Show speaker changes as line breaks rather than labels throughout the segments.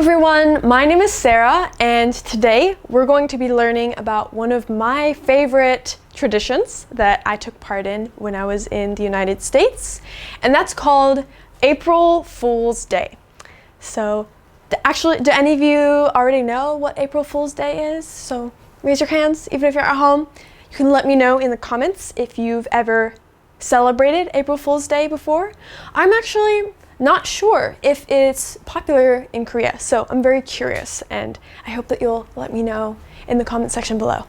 everyone, my name is Sarah, and today we're going to be learning about one of my favorite traditions that I took part in when I was in the United States, and that's called April Fool's Day. So, do any of you already know what April Fool's Day is? So, raise your hands, even if you're at home. You can let me know in the comments if you've ever celebrated April Fool's Day before. I'm actually not sure if it's popular in Korea, so I'm very curious, and I hope that you'll let me know in the comment section below.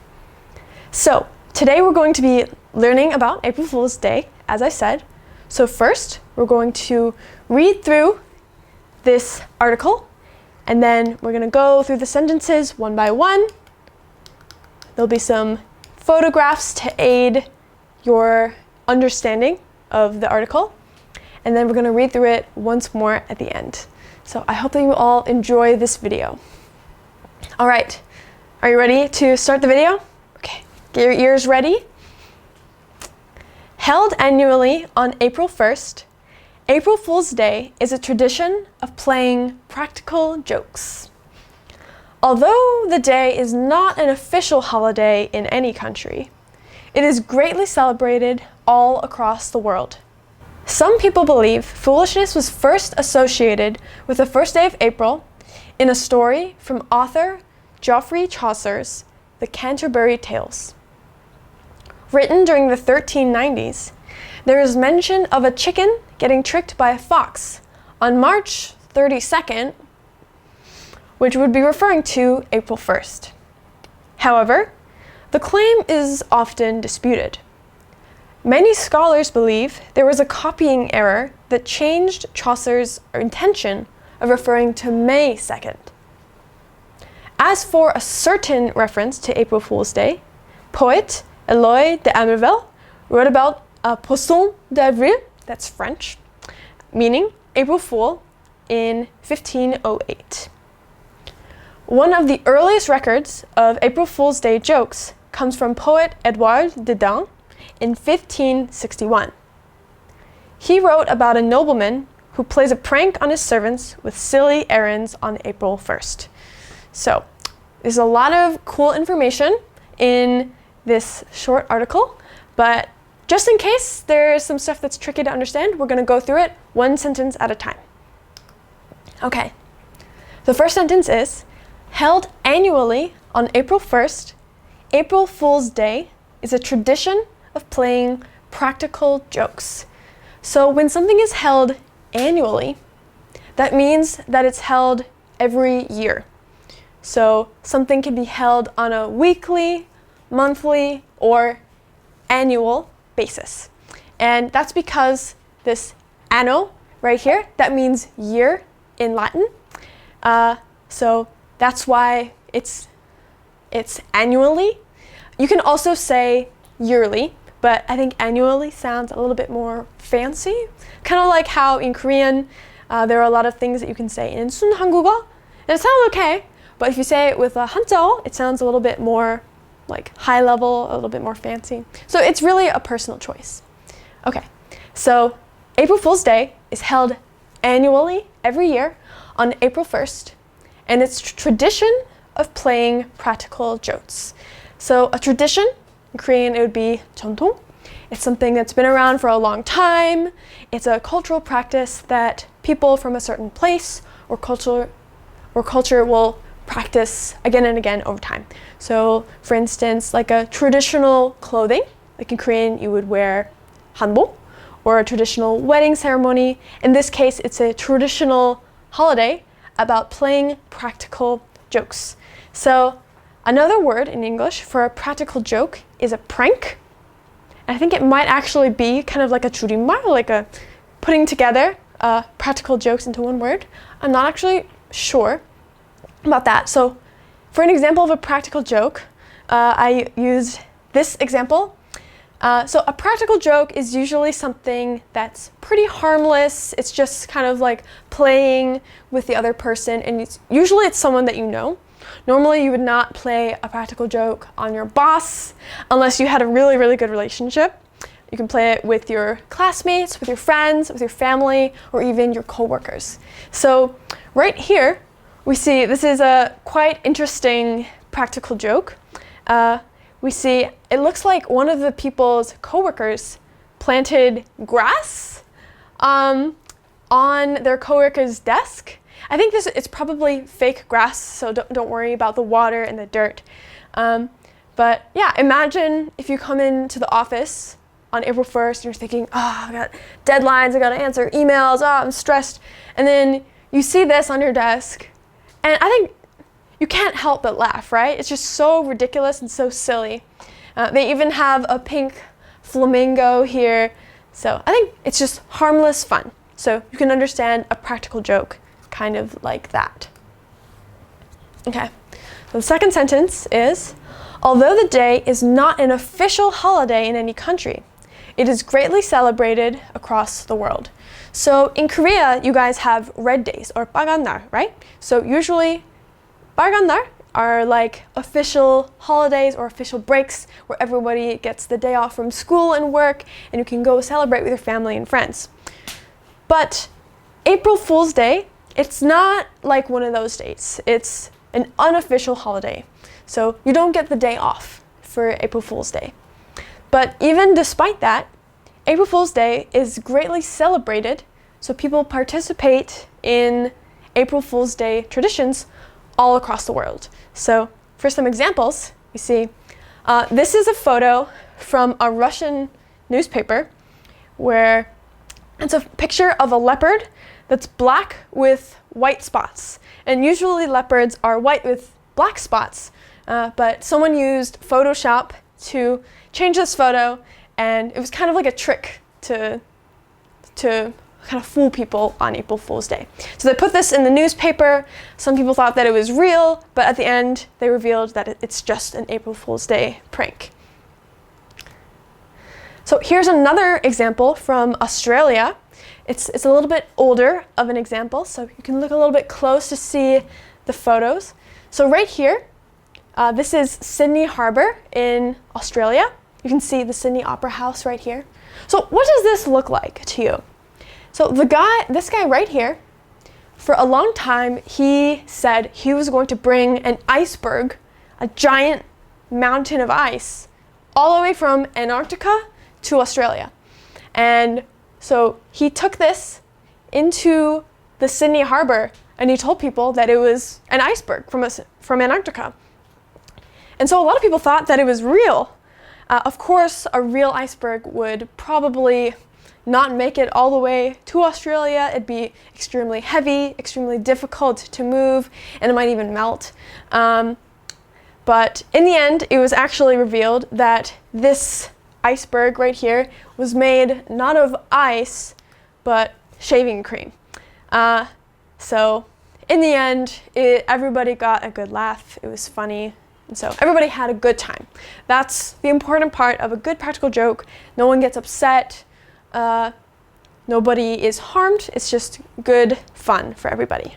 So, today we're going to be learning about April Fool's Day, as I said. So first, we're going to read through this article, and then we're going to go through the sentences one by one. There'll be some photographs to aid your understanding of the article. And then we're going to read through it once more at the end. So I hope that you all enjoy this video. All right, are you ready to start the video? Okay, get your ears ready. Held annually on April 1st, April Fool's Day is a tradition of playing practical jokes. Although the day is not an official holiday in any country, it is greatly celebrated all across the world. Some people believe foolishness was first associated with the first day of April in a story from author Geoffrey Chaucer's The Canterbury Tales. Written during the 1390s, there is mention of a chicken getting tricked by a fox on March 32nd, which would be referring to April 1st. However, the claim is often disputed. Many scholars believe there was a copying error that changed Chaucer's intention of referring to May 2nd. As for a certain reference to April Fool's Day, poet Éloy de Amervel wrote about a Poisson d'Avril, that's French, meaning April Fool, in 1508. One of the earliest records of April Fool's Day jokes comes from poet Edouard de Dain in 1561. He wrote about a nobleman who plays a prank on his servants with silly errands on April 1st. So, there's a lot of cool information in this short article, but just in case there's some stuff that's tricky to understand, we're going to go through it one sentence at a time. Okay, the first sentence is, held annually on April 1st, April Fool's Day is a tradition of playing practical jokes. So when something is held annually, that means that it's held every year. So something can be held on a weekly, monthly, or annual basis. And that's because this anno right here, that means year in Latin. So that's why it's annually. You can also say yearly, but I think annually sounds a little bit more fancy. Kind of like how in Korean, there are a lot of things that you can say in Sun Hangugo, and it sounds okay, but if you say it with a Hanzao, it sounds a little bit more like high level, a little bit more fancy. So it's really a personal choice. Okay, so April Fool's Day is held annually every year on April 1st, and it's tradition of playing practical jokes. So a tradition, in Korean, it would be 전통. It's something that's been around for a long time. It's a cultural practice that people from a certain place or culture will practice again and again over time. So, for instance, like a traditional clothing, like in Korean, you would wear hanbok, or a traditional wedding ceremony. In this case, it's a traditional holiday about playing practical jokes. So, another word in English for a practical joke is a prank. I think it might actually be kind of like a 줄임말, like a putting together practical jokes into one word. I'm not actually sure about that. So for an example of a practical joke, I used this example. So a practical joke is usually something that's pretty harmless. It's just kind of like playing with the other person, and usually it's someone that you know. Normally, you would not play a practical joke on your boss unless you had a really, really good relationship. You can play it with your classmates, with your friends, with your family, or even your coworkers. So right here, we see this is a quite interesting practical joke. We see it looks like one of the people's coworkers planted grass on their coworker's desk. I think it's probably fake grass, so don't worry about the water and the dirt. But yeah, imagine if you come into the office on April 1st and you're thinking, oh, I got deadlines, I gotta answer emails, oh, I'm stressed. And then you see this on your desk, and I think you can't help but laugh, right? It's just so ridiculous and so silly. They even have a pink flamingo here. So I think it's just harmless fun. So you can understand a practical joke kind of like that. Okay, so the second sentence is, although the day is not an official holiday in any country, it is greatly celebrated across the world. So in Korea, you guys have red days or 빨간날, right? So usually 빨간날 are like official holidays or official breaks where everybody gets the day off from school and work and you can go celebrate with your family and friends. But April Fool's Day, it's not like one of those dates. It's an unofficial holiday. So you don't get the day off for April Fool's Day. But even despite that, April Fool's Day is greatly celebrated. So people participate in April Fool's Day traditions all across the world. So for some examples, you see, this is a photo from a Russian newspaper where it's a picture of a leopard that's black with white spots. And usually leopards are white with black spots, but someone used Photoshop to change this photo, and it was kind of like a trick to kind of fool people on April Fool's Day. So they put this in the newspaper. Some people thought that it was real, but at the end they revealed that it's just an April Fool's Day prank. So here's another example from Australia. It's a little bit older of an example, so you can look a little bit close to see the photos. So right here, this is Sydney Harbour in Australia. You can see the Sydney Opera House right here. So what does this look like to you? So this guy right here, for a long time, he said he was going to bring an iceberg, a giant mountain of ice, all the way from Antarctica to Australia. And so he took this into the Sydney Harbour and he told people that it was an iceberg from Antarctica. And so a lot of people thought that it was real. Of course, a real iceberg would probably not make it all the way to Australia. It'd be extremely heavy, extremely difficult to move, and it might even melt. But in the end, it was actually revealed that this iceberg right here was made not of ice, but shaving cream. So in the end, everybody got a good laugh. It was funny. And so everybody had a good time. That's the important part of a good practical joke. No one gets upset. Nobody is harmed. It's just good fun for everybody.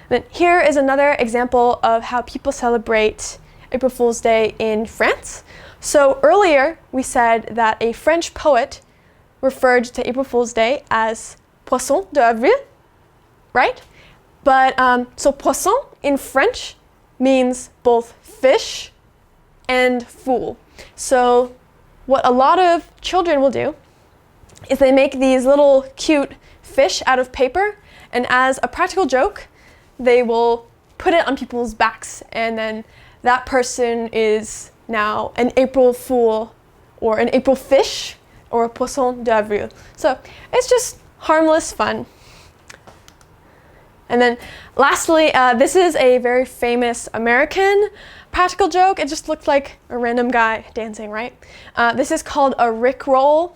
Then here is another example of how people celebrate April Fool's Day in France. So earlier we said that a French poet referred to April Fool's Day as Poisson d'avril, right? But so poisson in French means both fish and fool. So what a lot of children will do is they make these little cute fish out of paper, and as a practical joke, they will put it on people's backs, and then that person is now an April Fool or an April fish or a Poisson d'avril. So it's just harmless fun. And then lastly, this is a very famous American practical joke. It just looked like a random guy dancing, right? This is called a Rickroll.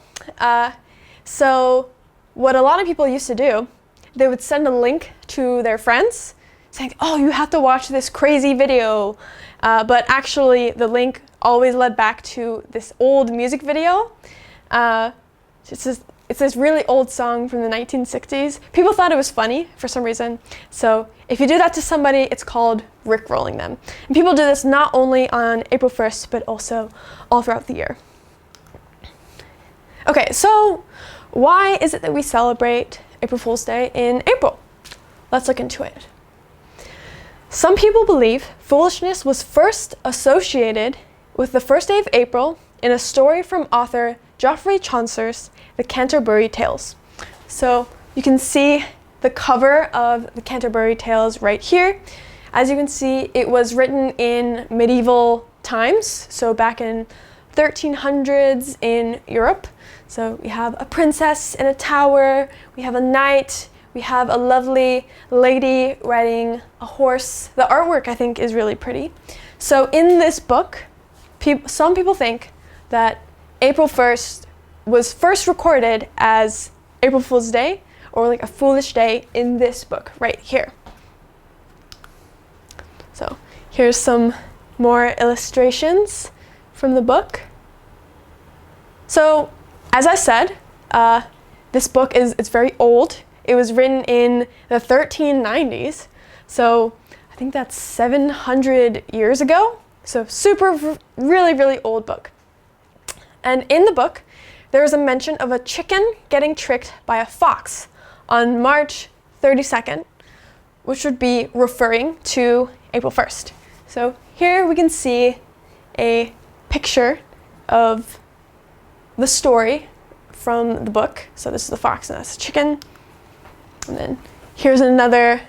So what a lot of people used to do, they would send a link to their friends saying, oh, you have to watch this crazy video. But actually the link always led back to this old music video. It's this really old song from the 1960s. People thought it was funny for some reason. So if you do that to somebody, it's called rickrolling them. And people do this not only on April 1st, but also all throughout the year. Okay, so why is it that we celebrate April Fool's Day in April? Let's look into it. Some people believe foolishness was first associated with the first day of April in a story from author Geoffrey Chaucer's The Canterbury Tales. So you can see the cover of the Canterbury Tales right here. As you can see, it was written in medieval times, so back in 1300s in Europe. So we have a princess in a tower, we have a knight, we have a lovely lady riding a horse. The artwork, I think, is really pretty. So in this book, some people think that April 1st was first recorded as April Fool's Day, or like a foolish day, in this book right here. So here's some more illustrations from the book. So as I said, this book it's very old. It was written in the 1390s, so I think that's 700 years ago. So really, really old book. And in the book, there is a mention of a chicken getting tricked by a fox on March 32nd, which would be referring to April 1st. So here we can see a picture of the story from the book. So this is the fox and that's the chicken. And then here's another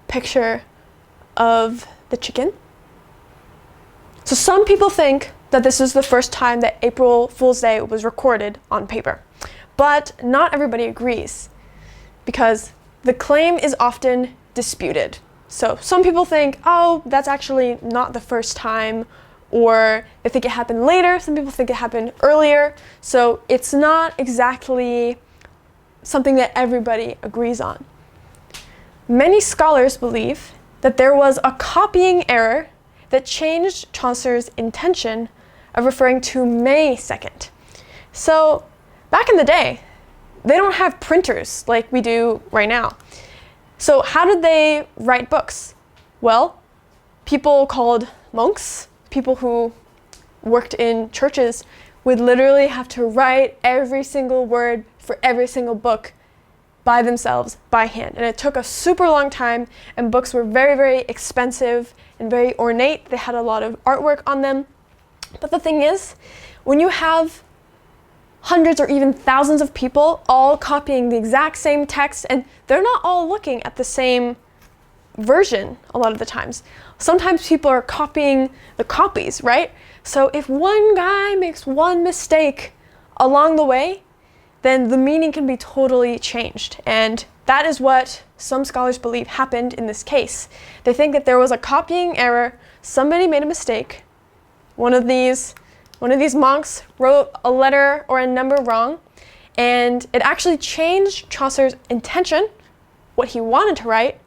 picture of the chicken. So some people think that this is the first time that April Fool's Day was recorded on paper. But not everybody agrees, because the claim is often disputed. So some people think, oh, that's actually not the first time, or they think it happened later. Some people think it happened earlier. So it's not exactly something that everybody agrees on. Many scholars believe that there was a copying error that changed Chaucer's intention of referring to May 2nd. So back in the day, they don't have printers like we do right now. So how did they write books? Well, people called monks, people who worked in churches, would literally have to write every single word for every single book by themselves, by hand. And it took a super long time, and books were very, very expensive and very ornate. They had a lot of artwork on them. But the thing is, when you have hundreds or even thousands of people all copying the exact same text, and they're not all looking at the same version a lot of the times. Sometimes people are copying the copies, right? So if one guy makes one mistake along the way, then the meaning can be totally changed. And that is what some scholars believe happened in this case. They think that there was a copying error, somebody made a mistake, one of these monks wrote a letter or a number wrong, and it actually changed Chaucer's intention, what he wanted to write,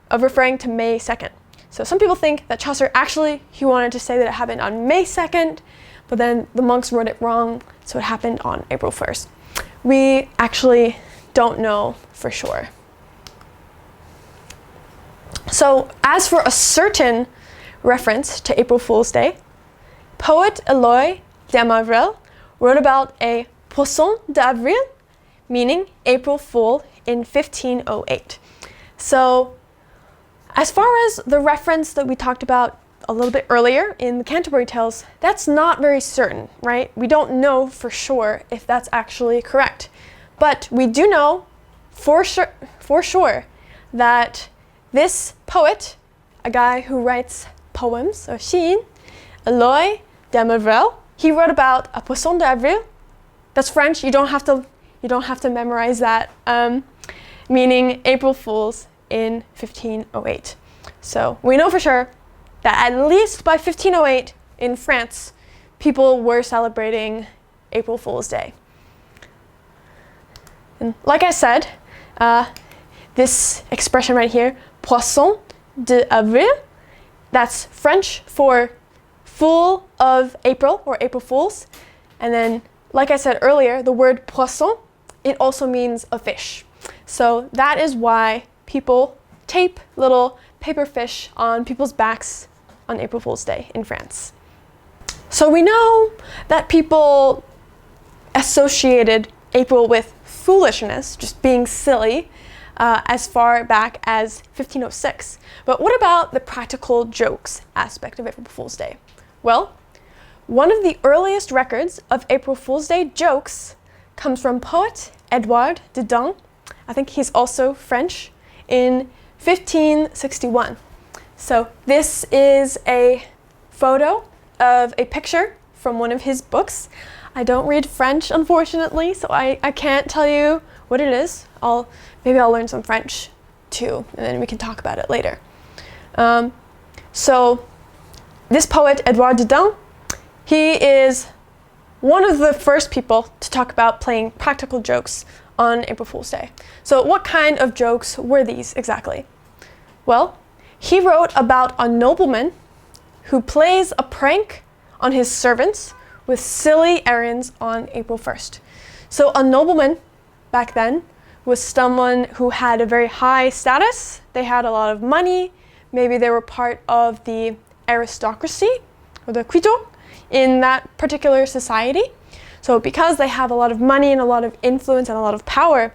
of referring to May 2nd. So some people think that Chaucer he wanted to say that it happened on May 2nd, but then the monks wrote it wrong, so it happened on April 1st. We actually don't know for sure. So as for a certain reference to April Fool's Day, poet Eloy d'Amarville wrote about a Poisson d'avril, meaning April Fool, in 1508. So as far as the reference that we talked about a little bit earlier in the Canterbury Tales, that's not very certain, right? We don't know for sure if that's actually correct. But we do know for sure that this poet, a guy who writes poems, or 시인, Eloy d'Amarville, he wrote about a Poisson d'avril. That's French. You don't have to memorize that, meaning April Fools in 1508. So we know for sure that at least by 1508 in France, people were celebrating April Fool's Day. And like I said, this expression right here, Poisson d'avril, that's French for Fool of April, or April Fools. And then, like I said earlier, the word poisson, it also means a fish. So that is why people tape little paper fish on people's backs on April Fool's Day in France. So we know that people associated April with foolishness, just being silly, as far back as 1506. But what about the practical jokes aspect of April Fool's Day? Well, one of the earliest records of April Fool's Day jokes comes from poet Edouard de Dun. I think he's also French, in 1561. So this is a photo of a picture from one of his books. I don't read French, unfortunately, so I can't tell you what it is. Maybe I'll learn some French too, and then we can talk about it later. So this poet, Edouard de Dun, he is one of the first people to talk about playing practical jokes on April Fool's Day. So what kind of jokes were these exactly? Well, he wrote about a nobleman who plays a prank on his servants with silly errands on April 1st. So a nobleman back then was someone who had a very high status. They had a lot of money. Maybe they were part of the aristocracy or the 귀족 in that particular society. So because they have a lot of money and a lot of influence and a lot of power,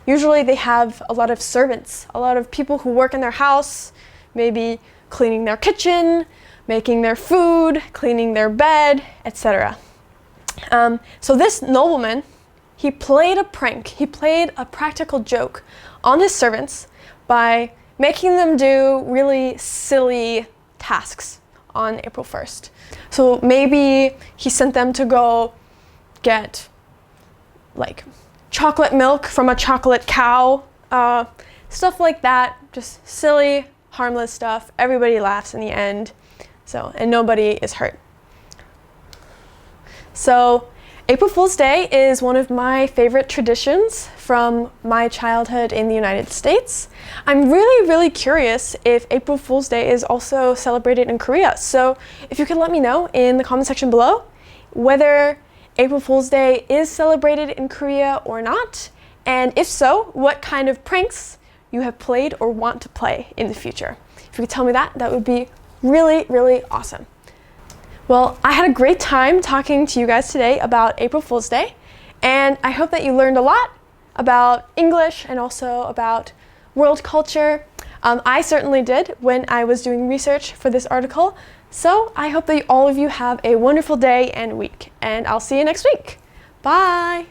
usually they have a lot of servants, a lot of people who work in their house, maybe cleaning their kitchen, making their food, cleaning their bed, etc. So this nobleman, he played a prank, he played a practical joke on his servants by making them do really silly tasks on April 1st. So maybe he sent them to go get like chocolate milk from a chocolate cow, stuff like that, just silly, harmless stuff. Everybody laughs in the end, and nobody is hurt. So April Fool's Day is one of my favorite traditions from my childhood in the United States. I'm really curious if April Fool's Day is also celebrated in Korea. So if you could let me know in the comment section below whether April Fool's Day is celebrated in Korea or not, and if so, what kind of pranks you have played or want to play in the future. If you could tell me that would be really awesome. Well, I had a great time talking to you guys today about April Fool's Day, and I hope that you learned a lot about English and also about world culture. I certainly did when I was doing research for this article, so I hope that all of you have a wonderful day and week, and I'll see you next week. Bye!